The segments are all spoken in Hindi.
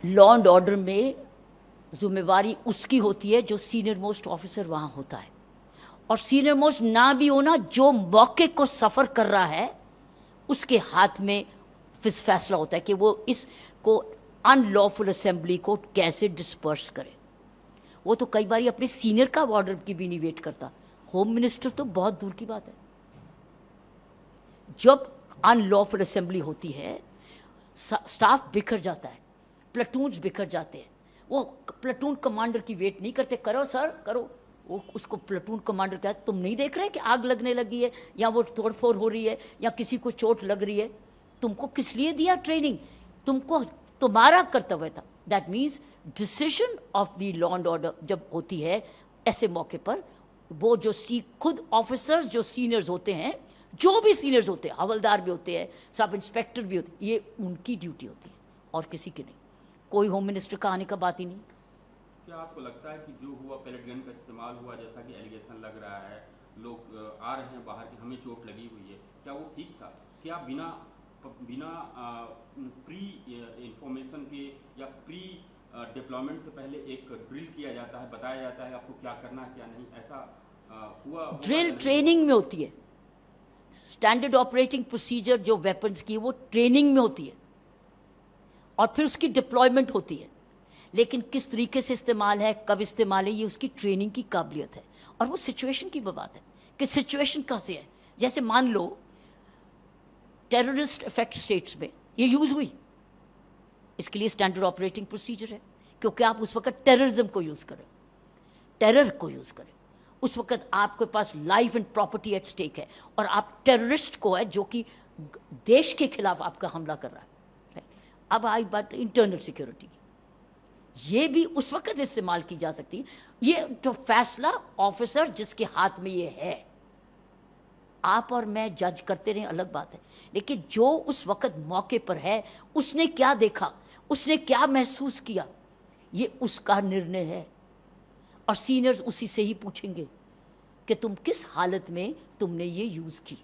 लॉ एंड ऑर्डर में जिम्मेवारी उसकी होती है जो सीनियर मोस्ट ऑफिसर वहाँ होता है, और सीनियर मोस्ट ना भी होना, जो मौके को सफ़र कर रहा है उसके हाथ में फैसला होता है कि वो इसको अनलॉफुल असेंबली को कैसे डिस्पर्स करे। वो तो कई बार अपने सीनियर का ऑर्डर की भी नहीं वेट करता। होम मिनिस्टर तो बहुत दूर की बात है। जब अनलॉफुल असेंबली होती है, स्टाफ बिखर जाता है, प्लाटून्स बिखर जाते हैं। वो प्लाटून कमांडर की वेट नहीं करते, करो सर करो। वो उसको प्लाटून कमांडर कहता है, तुम नहीं देख रहे कि आग लगने लगी है, या वो तोड़फोड़ हो रही है, या किसी को चोट लग रही है? तुमको किस लिए दिया ट्रेनिंग? तुमको तुम्हारा कर्तव्य था। That means decision of the law and order जब होती है ऐसे मौके पर, वो जो खुद ऑफिसर्स जो सीनियर्स होते हैं, जो भी सीनियर्स होते हैं, हवलदार भी होते हैं, सब इंस्पेक्टर भी होते हैं, ये उनकी ड्यूटी होती है और किसी की नहीं। कोई होम मिनिस्टर का आने का बात ही नहीं। क्या आपको लगता है कि जो हुआ, पैलेट गन का इस्तेमाल हुआ, जैसा कि एलिगेशन लग रहा है, लोग आ रहे हैं बाहर कि हमें चोट लगी हुई है, क्या वो ठीक था? क्या बिना प्री इंफॉर्मेशन के या प्री डिप्लॉयमेंट से पहले एक ड्रिल किया जाता है, बताया जाता है आपको क्या करना है क्या नहीं, ऐसा हुआ? ड्रिल ट्रेनिंग में होती है। स्टैंडर्ड ऑपरेटिंग प्रोसीजर जो वेपन्स की वो ट्रेनिंग में होती है, और फिर उसकी डिप्लॉयमेंट होती है। लेकिन किस तरीके से इस्तेमाल है, कब इस्तेमाल है, ये उसकी ट्रेनिंग की काबिलियत है। और वो सिचुएशन की बात है कि सिचुएशन कहाँ से है। जैसे मान लो टेररिस्ट इफेक्ट स्टेट्स में ये यूज़ हुई, इसके लिए स्टैंडर्ड ऑपरेटिंग प्रोसीजर है, क्योंकि आप उस वक्त टेररिज्म को यूज़ करें, टेरर को यूज़ करें। उस वक्त आपके पास life and property at stake है, और आप टेररिस्ट को है जो कि देश के खिलाफ आपका हमला कर रहा है। अब आई बात इंटरनल सिक्योरिटी की, ये भी उस वक्त इस्तेमाल की जा सकती है। ये जो फैसला ऑफिसर जिसके हाथ में ये है, आप और मैं जज करते रहे अलग बात है, लेकिन जो उस वक्त मौके पर है, उसने क्या देखा, उसने क्या महसूस किया, ये उसका निर्णय है। और सीनियर्स उसी से ही पूछेंगे कि तुम किस हालत में तुमने ये यूज की।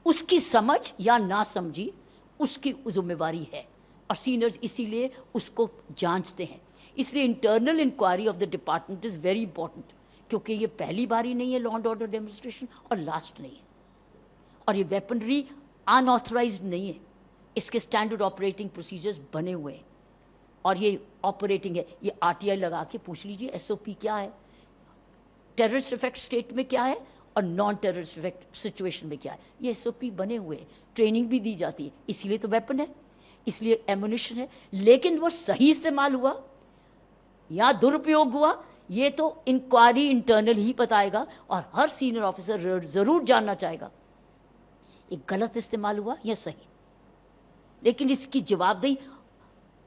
उसकी समझ या ना समझी उसकी जिम्मेवारी है, और सीनियर्स इसीलिए उसको जांचते हैं। इसलिए internal inquiry of the department is very important, क्योंकि ये पहली बारी नहीं है लॉ एंड ऑर्डर डेमोन्स्ट्रेशन, और लास्ट नहीं है। और ये वेपनरी अनऑथराइज्ड नहीं है, इसके स्टैंडर्ड ऑपरेटिंग प्रोसीजर्स बने हुए हैं, और ये ऑपरेटिंग है। ये आरटीआई लगा के पूछ लीजिए एसओपी क्या है, टेररिस्ट इफेक्ट स्टेट में क्या है, और नॉन टेररिस्ट इफेक्ट सिचुएशन में क्या है। ये एसओपी बने हुए हैं, ट्रेनिंग भी दी जाती है, इसीलिए तो वेपन है, इसलिए एमुनिशन है। लेकिन वो सही इस्तेमाल हुआ या दुरुपयोग हुआ, ये तो इंक्वायरी इंटरनल ही बताएगा, और हर सीनियर ऑफिसर जरूर जानना चाहेगा ये गलत इस्तेमाल हुआ या सही। लेकिन इसकी जवाबदेही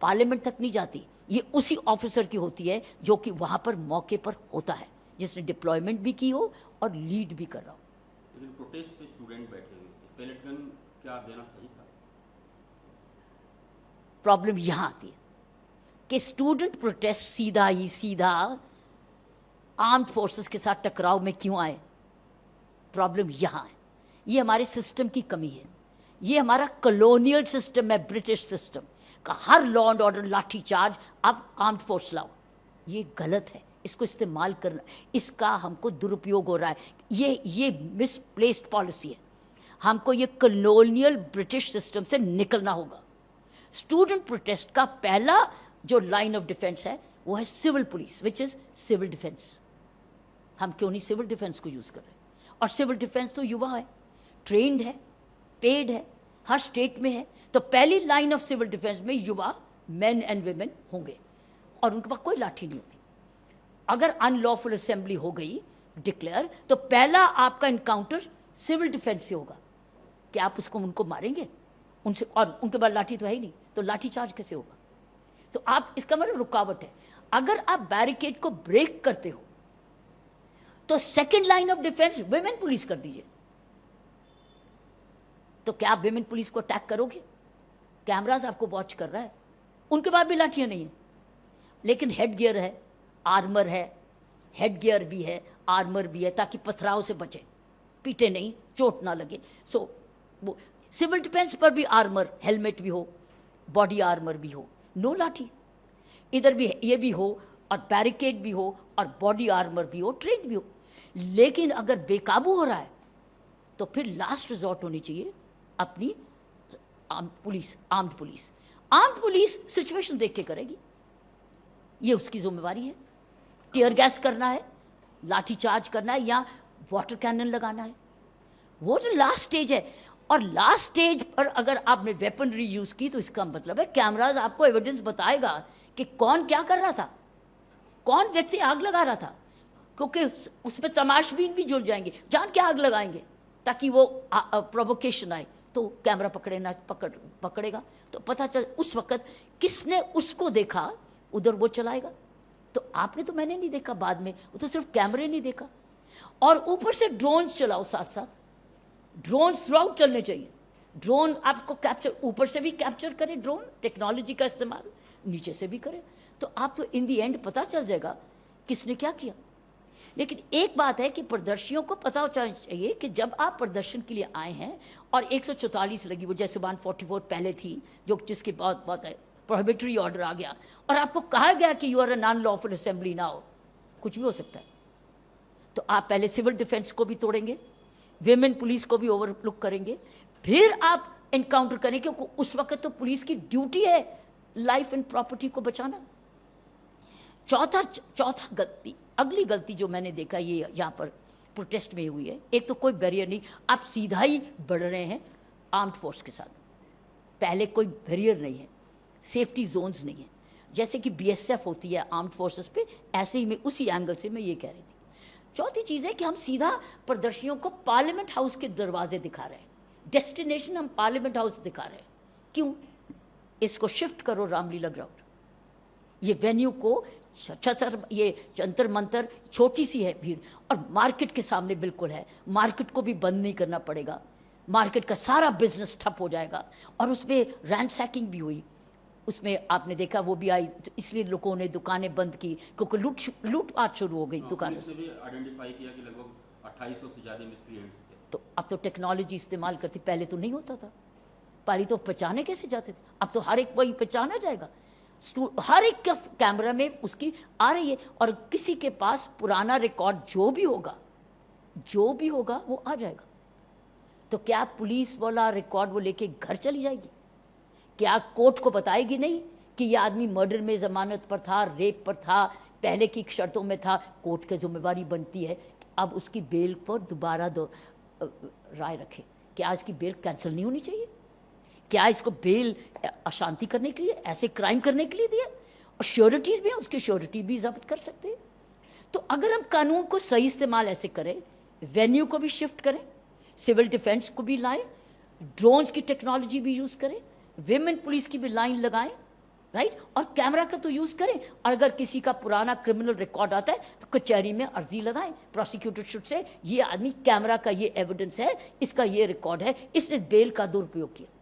पार्लियामेंट तक नहीं जाती, ये उसी ऑफिसर की होती है जो कि वहां पर मौके पर होता है, जिसने डिप्लॉयमेंट भी की हो और लीड भी कर रहा हो। लेकिन प्रोटेस्ट पे स्टूडेंट बैठे हुए थे, पैलेट गन क्या देना सही था? प्रॉब्लम यहां आती है कि स्टूडेंट प्रोटेस्ट सीधा आर्म्ड फोर्सेस के साथ टकराव में क्यों आए। प्रॉब्लम यहां है, ये हमारे सिस्टम की कमी है। ये हमारा कॉलोनियल सिस्टम है, ब्रिटिश सिस्टम का हर लॉ एंड ऑर्डर लाठी चार्ज, अब आर्म्ड फोर्स लाओ। ये गलत है, इसको इस्तेमाल करना, इसका हमको दुरुपयोग हो रहा है। ये मिसप्लेस्ड पॉलिसी है। हमको ये कॉलोनियल ब्रिटिश सिस्टम से निकलना होगा। स्टूडेंट प्रोटेस्ट का पहला जो लाइन ऑफ डिफेंस है वो है civil police, which is civil defence. हम क्यों नहीं सिविल डिफेंस को यूज कर रहे? और सिविल डिफेंस तो युवा है, ट्रेंड है, पेड है, हर स्टेट में है। तो पहली लाइन ऑफ सिविल डिफेंस में युवा, मेन एंड वुमेन होंगे, और उनके पास कोई लाठी नहीं होगी। अगर अनलॉफुल असेंबली हो गई डिक्लेयर, तो पहला आपका इनकाउंटर सिविल डिफेंस से होगा कि आप उसको उनको मारेंगे उनसे, और उनके पास लाठी तो है ही नहीं, तो लाठी चार्ज कैसे होगा? तो आप, इसका मतलब रुकावट है। अगर आप बैरिकेड को ब्रेक करते हो तो second line of defence women police कर दीजिए। तो क्या आप विमेन पुलिस को अटैक करोगे? कैमरास आपको वॉच कर रहा है, उनके पास भी लाठियां नहीं है, लेकिन हेड गियर है, आर्मर है, हेड गियर भी है, आर्मर भी है, ताकि पथराव से बचे, पीटे नहीं, चोट ना लगे। सो वो सिविल डिफेंस पर भी आर्मर, हेलमेट भी हो, बॉडी आर्मर भी हो, नो लाठी। इधर भी ये भी हो और बैरिकेड भी हो और बॉडी आर्मर भी हो, ट्रेन भी हो, लेकिन अगर बेकाबू हो रहा है तो फिर लास्ट रिजॉर्ट होनी चाहिए अपनी आर्म्ड पुलिस सिचुएशन देख के करेगी, ये उसकी जिम्मेवारी है। टीयर गैस करना है, लाठी चार्ज करना है या वाटर कैनन लगाना है, वो जो लास्ट स्टेज है। और लास्ट स्टेज पर अगर आपने वेपनरी यूज की तो इसका मतलब है कैमराज आपको एविडेंस बताएगा कि कौन क्या कर रहा था, कौन व्यक्ति आग लगा रहा था, क्योंकि उसमें तमाशबीन भी जुड़ जाएंगे, जान के आग लगाएंगे ताकि वो प्रोवोकेशन आए, तो कैमरा पकड़ेगा तो पता चल उस वक्त किसने उसको देखा, उधर वो चलाएगा। तो आपने तो मैंने नहीं देखा, बाद में वो तो सिर्फ कैमरे नहीं देखा। और ऊपर से ड्रोन्स चलाओ, साथ साथ ड्रोन्स थ्रू आउट चलने चाहिए। ड्रोन आपको कैप्चर, ऊपर से भी कैप्चर करे, ड्रोन टेक्नोलॉजी का इस्तेमाल नीचे से भी करे, तो आप तो इन दी एंड पता चल जाएगा किसने क्या किया। लेकिन एक बात है कि प्रदर्शियों को पता चलना चाहिए कि जब आप प्रदर्शन के लिए आए हैं और 144 लगी, वो जैसे 144 पहले थी, जो जिसके बाद बात है प्रोहिबिटरी ऑर्डर आ गया और आपको कहा गया कि you are a non lawful assembly now, कुछ भी हो सकता है, तो आप पहले सिविल डिफेंस को भी तोड़ेंगे, विमेन पुलिस को भी ओवरलुक करेंगे, फिर आप एनकाउंटर करेंगे, क्योंकि उस वक्त तो पुलिस की ड्यूटी है लाइफ एंड प्रॉपर्टी को बचाना। चौथा गलती, अगली गलती जो मैंने देखा ये यहाँ पर प्रोटेस्ट में हुई है, एक तो कोई बैरियर नहीं, आप सीधा ही बढ़ रहे हैं आर्म्ड फोर्स के साथ, पहले कोई बैरियर नहीं है, सेफ्टी जोन्स नहीं है, जैसे कि बीएसएफ होती है आर्म्ड फोर्सेस पे, ऐसे ही मैं उसी एंगल से मैं ये कह रही थी। चौथी चीज़ है कि हम सीधा प्रदर्शनियों को पार्लियामेंट हाउस के दरवाजे दिखा रहे हैं, डेस्टिनेशन हम पार्लियामेंट हाउस दिखा रहे हैं। क्यों? इसको शिफ्ट करो रामलीला ग्राउंड, ये वेन्यू को ये जंतर मंतर छोटी सी है भीड़, और मार्केट के सामने बिल्कुल है, मार्केट को भी बंद नहीं करना पड़ेगा, मार्केट का सारा बिजनेस ठप हो जाएगा। और उसमें रैंडसैकिंग भी हुई, उसमें आपने देखा वो भी आई, तो इसलिए लोगों ने दुकानें बंद की, क्योंकि लूटपाट शुरू हो गई दुकानों से। आइडेंटिफाई किया कि लगभग 2800 से ज़्यादा मिसक्रिएंट्स थे। तो अब तो टेक्नोलॉजी इस्तेमाल करती, पहले तो नहीं होता था, पहले तो पहचाने कैसे जाते थे, अब तो हर एक वही पहचाना जाएगा, हर एक कैमरा में उसकी आ रही है, और किसी के पास पुराना रिकॉर्ड जो भी होगा वो आ जाएगा। तो क्या पुलिस वाला रिकॉर्ड वो लेके घर चली जाएगी? क्या कोर्ट को बताएगी नहीं कि ये आदमी मर्डर में जमानत पर था, रेप पर था, पहले की शर्तों में था? कोर्ट की जिम्मेवारी बनती है अब उसकी बेल पर दोबारा राय रखे। क्या इसकी बेल कैंसिल नहीं होनी चाहिए? क्या इसको बेल अशांति करने के लिए, ऐसे क्राइम करने के लिए दिया? और श्योरिटीज़ भी हैं, उसकी श्योरिटी भी जब्त कर सकते हैं। तो अगर हम कानून को सही इस्तेमाल ऐसे करें, वेन्यू को भी शिफ्ट करें, सिविल डिफेंस को भी लाएं, ड्रोन्स की टेक्नोलॉजी भी यूज़ करें, विमेन पुलिस की भी लाइन लगाएं, राइट, और कैमरा का तो यूज़ करें। और अगर किसी का पुराना क्रिमिनल रिकॉर्ड आता है तो कचहरी में अर्जी लगाएं, प्रोसिक्यूटर शुड से ये आदमी कैमरा का ये एविडेंस है, इसका ये रिकॉर्ड है, इसने बेल का दुरुपयोग किया।